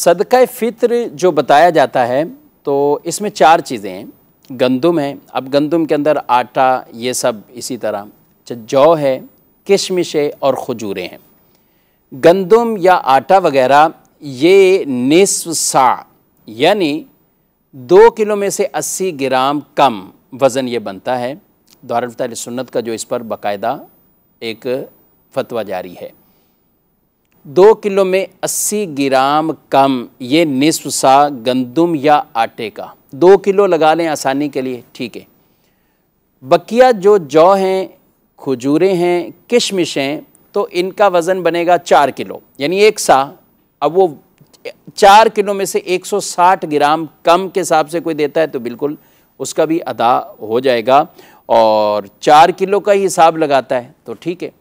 सदका फ़ित्र जो बताया जाता है तो इसमें 4 चीज़ें हैं। गंदुम है, अब गंदुम के अंदर आटा, ये सब इसी तरह जौ है, किशमिश है और खजूरें हैं। गंदुम या आटा वगैरह ये निस्फ़ सा यानी 2 किलो में से 80 ग्राम कम वज़न ये बनता है। दारुल सुन्नत का जो इस पर बाकायदा एक फतवा जारी है। 2 किलो में 80 ग्राम कम ये निस्फ़ सा गंदुम या आटे का, 2 किलो लगा लें आसानी के लिए, ठीक है। बकिया जो जौ हैं, खजूरें हैं, किशमिश हैं, तो इनका वज़न बनेगा 4 किलो यानी 1 सा। अब वो 4 किलो में से 160 ग्राम कम के हिसाब से कोई देता है तो बिल्कुल उसका भी अदा हो जाएगा, और 4 किलो का ही हिसाब लगाता है तो ठीक है।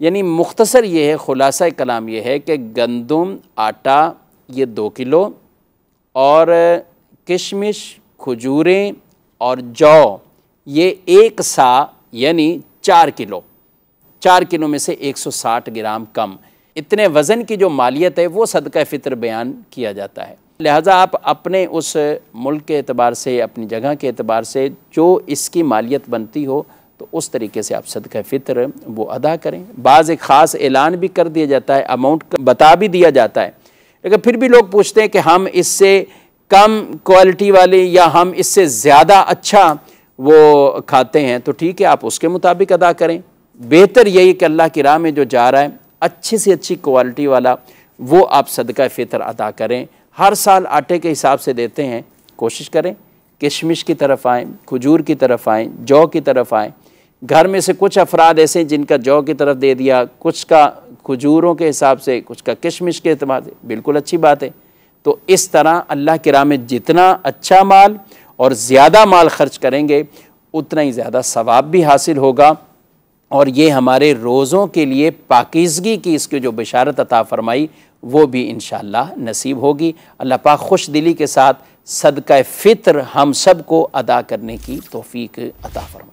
यानी मुख्तसर ये है, खुलासा कलाम ये है कि गंदुम, आटा ये 2 किलो और किशमिश, खजूरें और जौ ये 1 सा यानी 4 किलो। 4 किलो में से 160 ग्राम कम, इतने वज़न की जो मालियत है वो सदका फ़ित्र बयान किया जाता है। लिहाजा आप अपने उस मुल्क के एतबार से, अपनी जगह के एतबार से जो इसकी मालियत बनती हो तो उस तरीके से आप सदका फ़ित्र वो अदा करें। बाज़ एक ख़ास ऐलान भी कर दिया जाता है, अमाउंट बता भी दिया जाता है, लेकिन फिर भी लोग पूछते हैं कि हम इससे कम क्वालिटी वाले या हम इससे ज़्यादा अच्छा वो खाते हैं, तो ठीक है आप उसके मुताबिक अदा करें। बेहतर यही कि अल्लाह की राह में जो जा रहा है अच्छी से अच्छी क्वालिटी वाला वो आप सदका फ़ित्र अदा करें। हर साल आटे के हिसाब से देते हैं, कोशिश करें किशमिश की तरफ आएँ, खजूर की तरफ आएँ, जौ की तरफ आएँ। घर में से कुछ अफराद ऐसे जिनका जौ की तरफ दे दिया, कुछ का खजूरों के हिसाब से, कुछ का किशमिश के एतबार से, बिल्कुल अच्छी बात है। तो इस तरह अल्लाह की राह में जितना अच्छा माल और ज़्यादा माल खर्च करेंगे उतना ही ज़्यादा सवाब भी हासिल होगा, और ये हमारे रोज़ों के लिए पाकीज़गी की इसकी जो बिशारत अता फ़रमाई वो भी इंशाअल्लाह नसीब होगी। अल्लाह पाक खुश दिली के साथ सदका फ़ित्र हम सब को अदा करने की तौफ़ीक अता फ़रमाए।